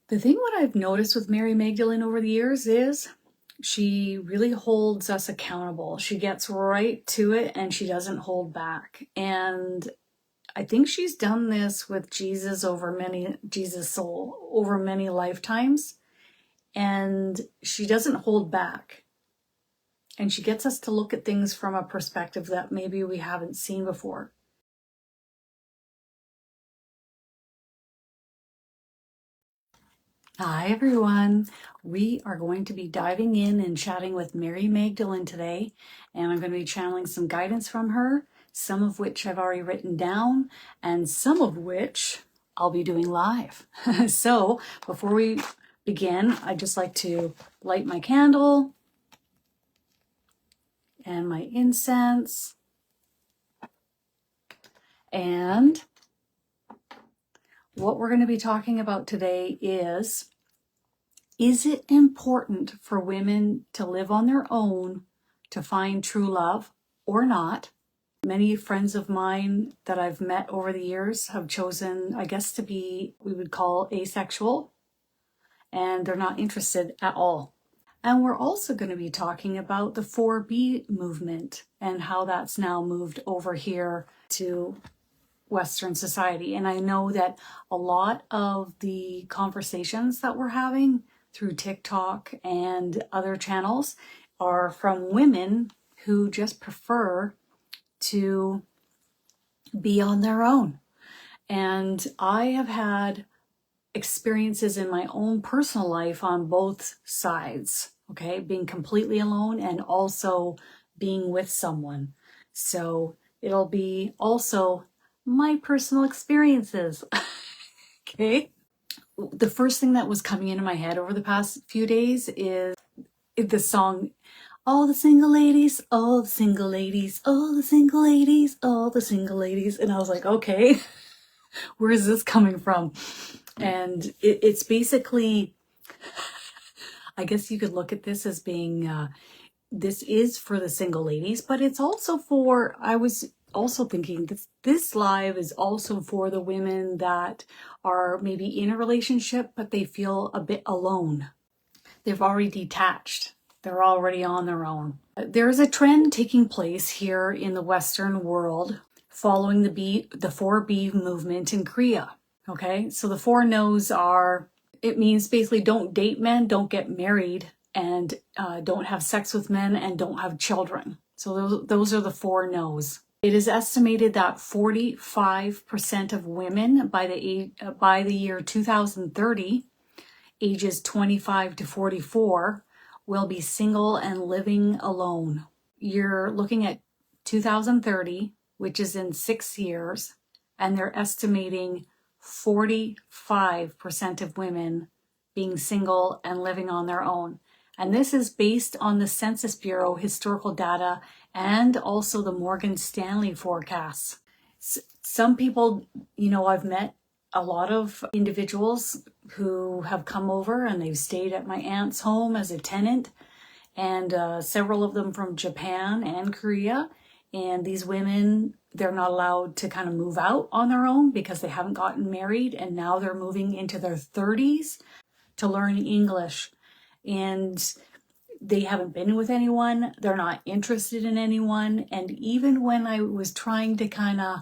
The thing what I've noticed with Mary Magdalene over the years is she really holds us accountable. She gets right to it and she doesn't hold back. And I think she's done this with Jesus soul over many lifetimes. And she doesn't hold back. And she gets us to look at things from a perspective that maybe we haven't seen before. Hi everyone. We are going to be diving in and chatting with Mary Magdalene today, and I'm going to be channeling some guidance from her, some of which I've already written down, and some of which I'll be doing live. So before we begin, I'd just like to light my candle and my incense. And what we're going to be talking about today is it important for women to live on their own to find true love or not? Many friends of mine that I've met over the years have chosen, I guess, to be, we would call asexual, and they're not interested at all. And we're also going to be talking about the 4B movement and how that's now moved over here to Western society. And I know that a lot of the conversations that we're having through TikTok and other channels are from women who just prefer to be on their own. And I have had experiences in my own personal life on both sides, okay? Being completely alone and also being with someone. So it'll be also my personal experiences, okay? The first thing that was coming into my head over the past few days is the song, all the single ladies, all the single ladies, all the single ladies, all the single ladies. And I was like, okay, where is this coming from? And it's basically, I guess you could look at this as being, this is for the single ladies, but it's also for, I was also thinking this live is also for the women that are maybe in a relationship, but they feel a bit alone. They've already detached. They're already on their own. There's a trend taking place here in the Western world following the 4B movement in Korea. Okay, so the 4 no's are, it means basically don't date men, don't get married, and don't have sex with men, and don't have children. So those are the 4 no's. It is estimated that 45% of women by the year 2030, ages 25 to 44, will be single and living alone. You're looking at 2030, which is in 6 years, and they're estimating 45% of women being single and living on their own. And this is based on the Census Bureau historical data and also the Morgan Stanley forecasts. Some people, I've met a lot of individuals who have come over and they've stayed at my aunt's home as a tenant, and several of them from Japan and Korea. And these women, they're not allowed to kind of move out on their own because they haven't gotten married, and now they're moving into their 30s to learn English. And they haven't been with anyone. They're not interested in anyone. And even when I was trying to kind of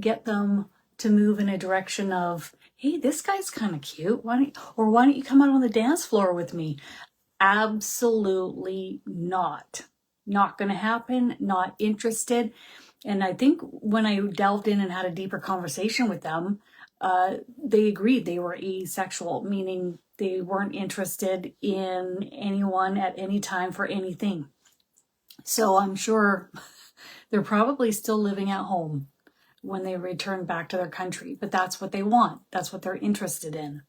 get them to move in a direction of, hey, this guy's kind of cute. Why don't you come out on the dance floor with me? Absolutely not. Not going to happen. Not interested. And I think when I delved in and had a deeper conversation with them, they agreed they were asexual, meaning they weren't interested in anyone at any time for anything. So I'm sure they're probably still living at home when they return back to their country, but that's what they want. That's what they're interested in.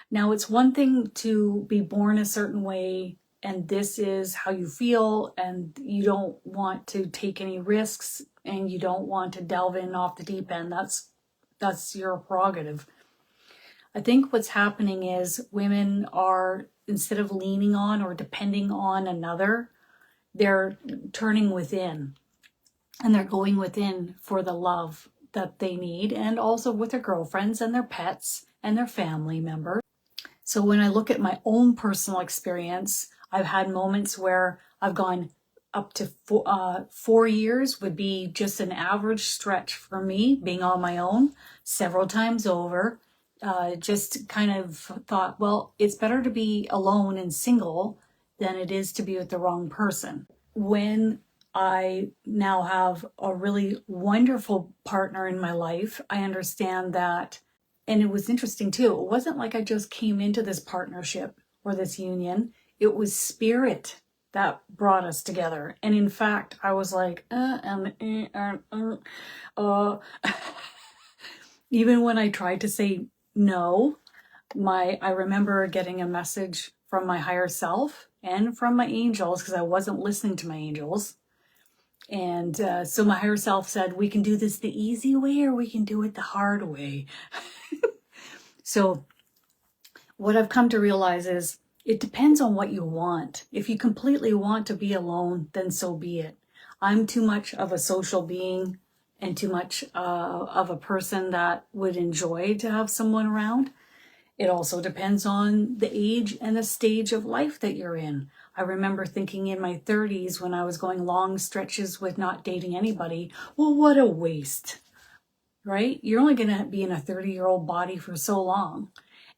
Now, it's one thing to be born a certain way, and this is how you feel, and you don't want to take any risks, and you don't want to delve in off the deep end. That's your prerogative. I think what's happening is women are, instead of leaning on or depending on another, they're turning within, and they're going within for the love that they need, and also with their girlfriends and their pets and their family members. So when I look at my own personal experience, I've had moments where I've gone up to 4 years would be just an average stretch for me, being on my own several times over. Just kind of thought, well, it's better to be alone and single than it is to be with the wrong person. When I now have a really wonderful partner in my life, I understand that. And it was interesting too. It wasn't like I just came into this partnership or this union. It was spirit that brought us together. And in fact, I was like, even when I tried to say no, I remember getting a message from my higher self and from my angels, because I wasn't listening to my angels. And so my higher self said, we can do this the easy way or we can do it the hard way. So what I've come to realize is it depends on what you want. If you completely want to be alone, then so be it. I'm too much of a social being and too much of a person that would enjoy to have someone around. It also depends on the age and the stage of life that you're in. I remember thinking in my 30s when I was going long stretches with not dating anybody, well, what a waste, right? You're only going to be in a 30-year-old body for so long.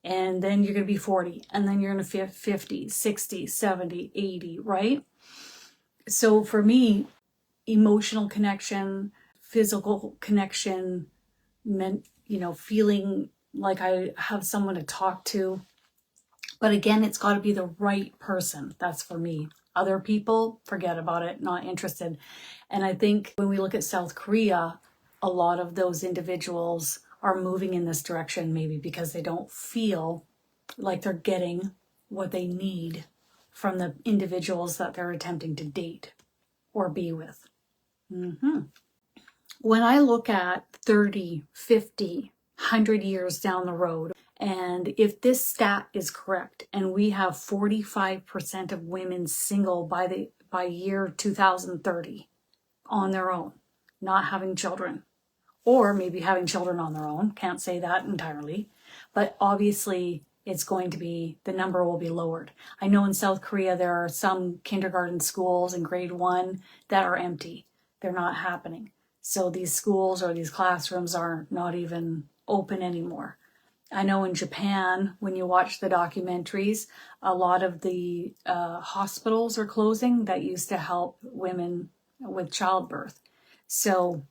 And then you're going to be 40, and then you're going to 50, 60, 70, 80, right? So for me, emotional connection, physical connection, meant, feeling like I have someone to talk to. But again, it's got to be the right person. That's for me. Other people, forget about it, not interested. And I think when we look at South Korea, a lot of those individuals are moving in this direction, maybe because they don't feel like they're getting what they need from the individuals that they're attempting to date or be with. When I look at 30, 50, 100 years down the road, and if this stat is correct, and we have 45% of women single by year 2030 on their own, not having children, or maybe having children on their own, can't say that entirely, but obviously it's going to be, the number will be lowered. I know in South Korea there are some kindergarten schools in grade 1 that are empty. They're not happening. So these schools or these classrooms are not even open anymore. I know in Japan, when you watch the documentaries, a lot of the hospitals are closing that used to help women with childbirth. So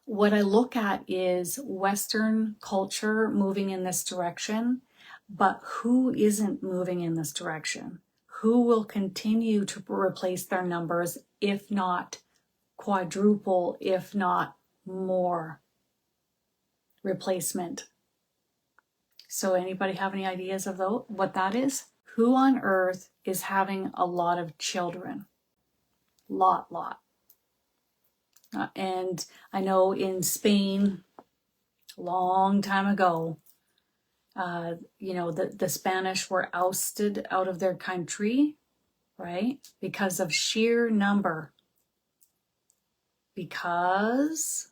what I look at is Western culture moving in this direction, but who isn't moving in this direction? Who will continue to replace their numbers, if not quadruple, if not more replacement? So anybody have any ideas of what that is? Who on earth is having a lot of children? Lot. And I know in Spain, a long time ago, the Spanish were ousted out of their country, right? Because of sheer number. Because,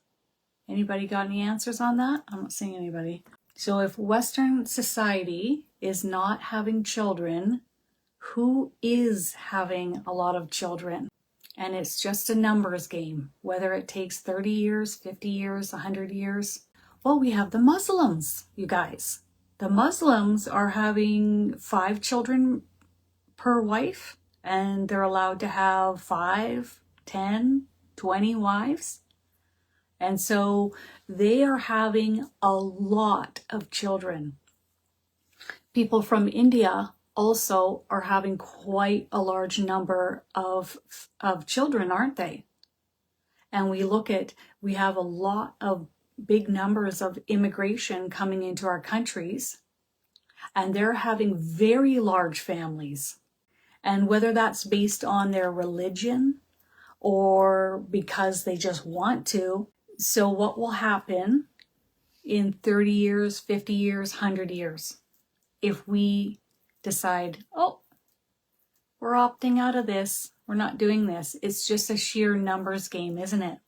anybody got any answers on that? I'm not seeing anybody. So if Western society is not having children, who is having a lot of children? And it's just a numbers game, whether it takes 30 years, 50 years, 100 years. Well, we have the Muslims, you guys. The Muslims are having 5 children per wife, and they're allowed to have 5, 10, 20 wives. And so they are having a lot of children. People from India also are having quite a large number of children, aren't they? And we have a lot of big numbers of immigration coming into our countries, and they're having very large families. And whether that's based on their religion or because they just want to. So what will happen in 30 years, 50 years, 100 years, if we decide, oh, we're opting out of this, we're not doing this? It's just a sheer numbers game, isn't it?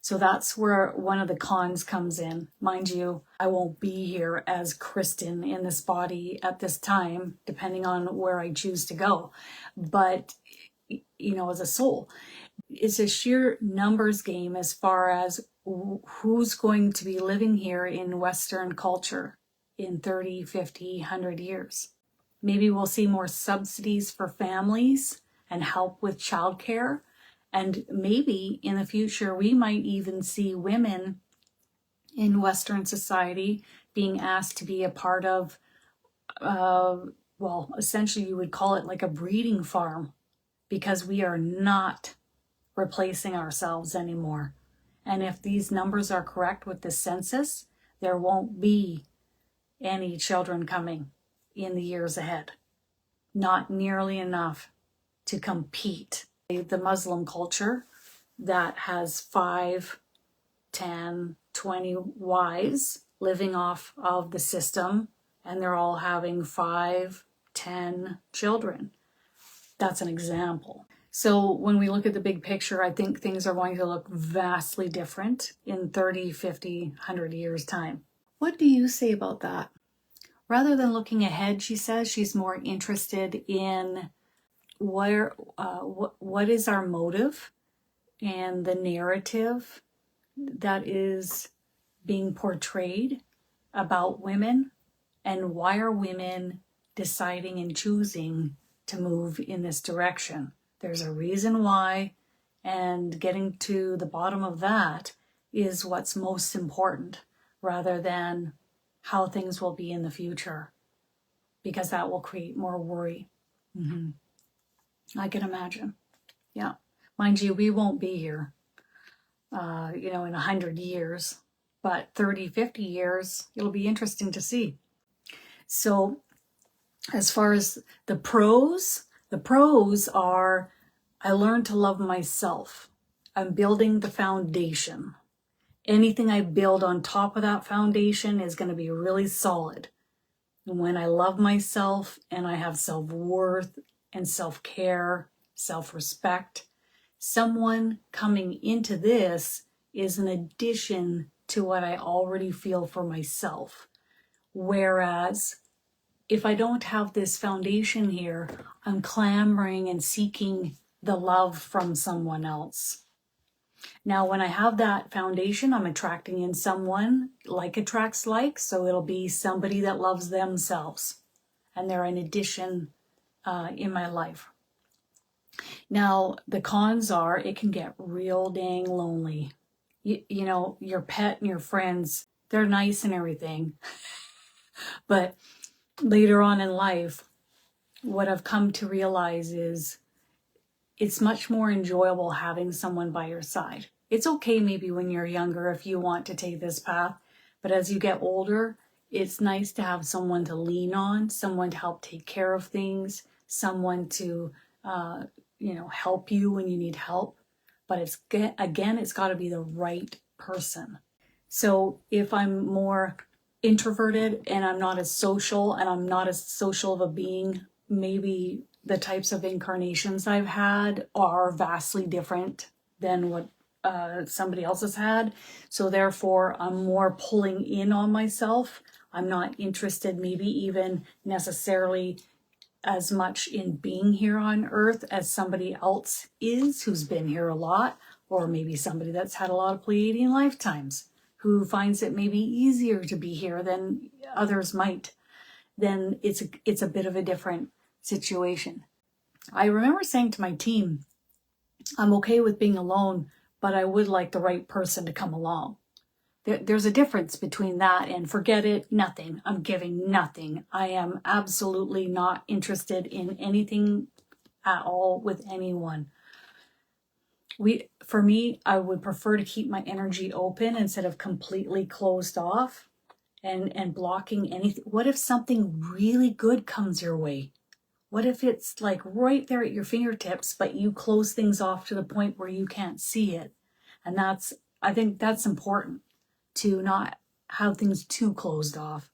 So that's where one of the cons comes in. Mind you, I won't be here as Kristin in this body at this time, depending on where I choose to go. But, as a soul, it's a sheer numbers game as far as who's going to be living here in Western culture in 30, 50, 100 years. Maybe we'll see more subsidies for families and help with childcare. And maybe in the future, we might even see women in Western society being asked to be a part of, essentially you would call it like a breeding farm, because we are not replacing ourselves anymore. And if these numbers are correct with the census, there won't be any children coming in the years ahead. Not nearly enough to compete. The Muslim culture that has 5, 10, 20 wives living off of the system, and they're all having 5, 10 children. That's an example. So when we look at the big picture, I think things are going to look vastly different in 30, 50, 100 years' time. What do you say about that? Rather than looking ahead, she says she's more interested in what is our motive and the narrative that is being portrayed about women, and why are women deciding and choosing to move in this direction. There's a reason why, and getting to the bottom of that is what's most important, rather than how things will be in the future, because that will create more worry. I can imagine. Yeah. Mind you, we won't be here, in 100 years, but 30, 50 years, it'll be interesting to see. So as far as the pros are, I learned to love myself. I'm building the foundation. Anything I build on top of that foundation is going to be really solid. And when I love myself and I have self-worth and self-care, self-respect, someone coming into this is an addition to what I already feel for myself. Whereas if I don't have this foundation here, I'm clamoring and seeking the love from someone else. Now, when I have that foundation, I'm attracting in someone, like attracts like, so it'll be somebody that loves themselves, and they're an addition in my life. Now, the cons are, it can get real dang lonely. Your pet and your friends, they're nice and everything, but later on in life, what I've come to realize is it's much more enjoyable having someone by your side. It's okay maybe when you're younger if you want to take this path, but as you get older, it's nice to have someone to lean on, someone to help take care of things, someone to, help you when you need help. But it's got to be the right person. So if I'm more introverted and I'm not as social of a being, maybe the types of incarnations I've had are vastly different than what somebody else has had. So therefore, I'm more pulling in on myself. I'm not interested maybe even necessarily as much in being here on Earth as somebody else is who's been here a lot, or maybe somebody that's had a lot of Pleiadian lifetimes who finds it maybe easier to be here than others might. Then it's a bit of a different situation. I remember saying to my team, I'm okay with being alone, but I would like the right person to come along. There's a difference between that and forget it, nothing. I'm giving nothing. I am absolutely not interested in anything at all with anyone. For me, I would prefer to keep my energy open instead of completely closed off and blocking anything. What if something really good comes your way? What if it's like right there at your fingertips, but you close things off to the point where you can't see it? And I think that's important, to not have things too closed off.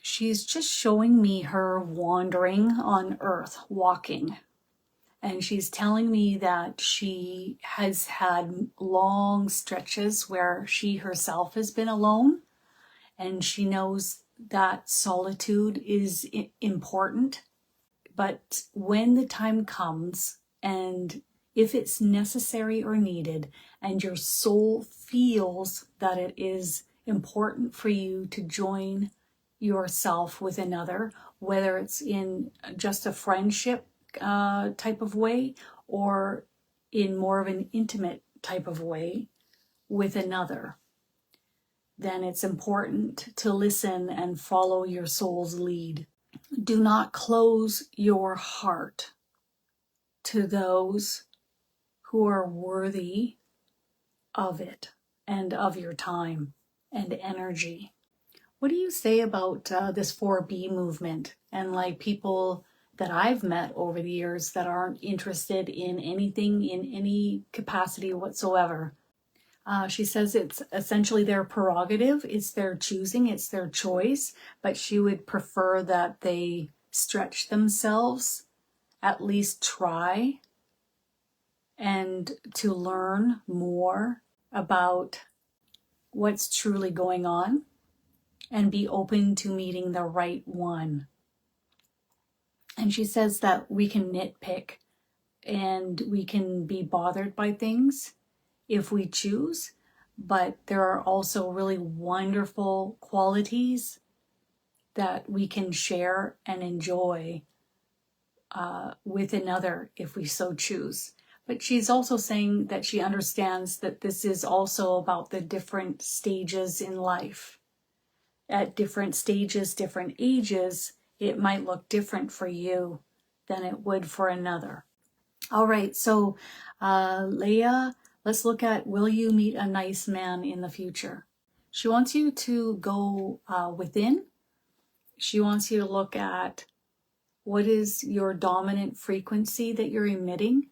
She's just showing me her wandering on Earth, walking. And she's telling me that she has had long stretches where she herself has been alone, and she knows that solitude is important. But when the time comes, and if it's necessary or needed, and your soul feels that it is important for you to join yourself with another, whether it's in just a friendship type of way or in more of an intimate type of way with another, then it's important to listen and follow your soul's lead. Do not close your heart to those who are worthy of it and of your time and energy. What do you say about this 4B movement and like people that I've met over the years that aren't interested in anything in any capacity whatsoever? She says it's essentially their prerogative, it's their choosing, it's their choice, but she would prefer that they stretch themselves, at least try, and to learn more about what's truly going on and be open to meeting the right one. And she says that we can nitpick and we can be bothered by things if we choose, but there are also really wonderful qualities that we can share and enjoy with another if we so choose. But she's also saying that she understands that this is also about the different stages in life. At different stages, different ages, it might look different for you than it would for another. All right, so Leah, let's look at, will you meet a nice man in the future? She wants you to go within. She wants you to look at what is your dominant frequency that you're emitting.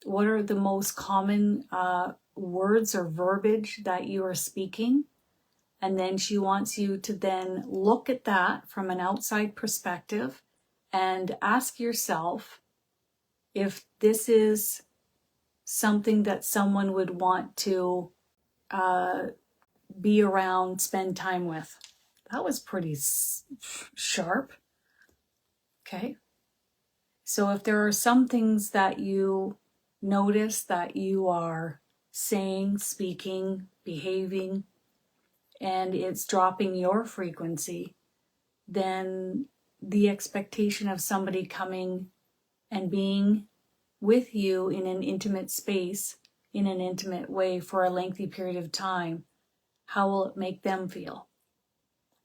What are the most common words or verbiage that you are speaking? And then she wants you to then look at that from an outside perspective and ask yourself if this is something that someone would want to be around, spend time with. That was pretty sharp. Okay. So if there are some things that you notice that you are saying, speaking, behaving, and it's dropping your frequency, then the expectation of somebody coming and being with you in an intimate space, in an intimate way for a lengthy period of time, how will it make them feel?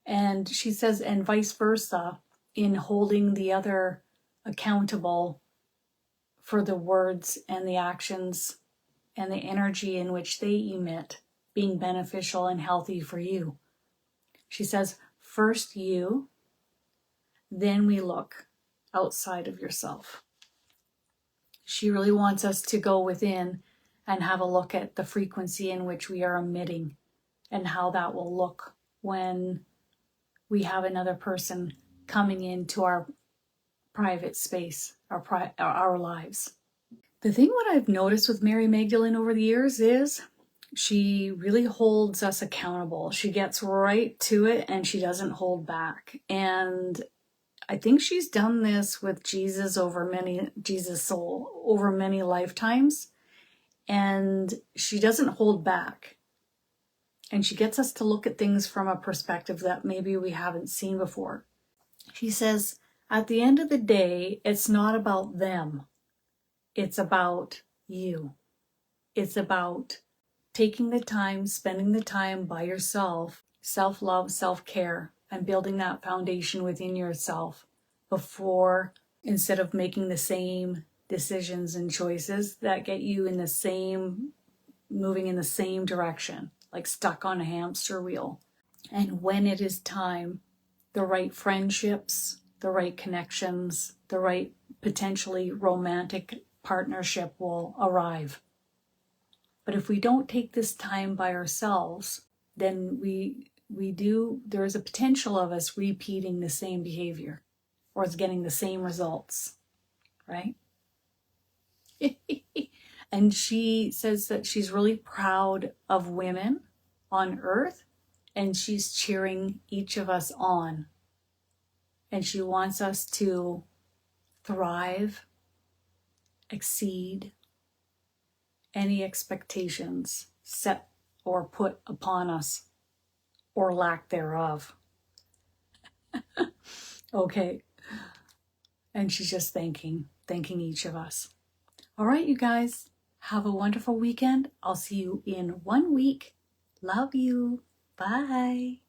And she says, and vice versa, in holding the other accountable for the words and the actions and the energy in which they emit being beneficial and healthy for you. She says, first you, then we look outside of yourself. She really wants us to go within and have a look at the frequency in which we are emitting and how that will look when we have another person coming into our private space, our lives. The thing what I've noticed with Mary Magdalene over the years is she really holds us accountable. She gets right to it and she doesn't hold back. And I think she's done this with Jesus soul over many lifetimes. And she doesn't hold back. And she gets us to look at things from a perspective that maybe we haven't seen before. She says, at the end of the day, it's not about them. It's about you. It's about taking the time, spending the time by yourself, self-love, self-care, and building that foundation within yourself before, instead of making the same decisions and choices that get you in the same, moving in the same direction, like stuck on a hamster wheel. And when it is time, the right friendships, the right connections, the right potentially romantic partnership will arrive. But if we don't take this time by ourselves, then there is a potential of us repeating the same behavior or getting the same results, right? And she says that she's really proud of women on earth, and she's cheering each of us on. And she wants us to thrive, exceed any expectations set or put upon us, or lack thereof. Okay. And she's just thanking each of us. All right, you guys, have a wonderful weekend. I'll see you in 1 week. Love you. Bye.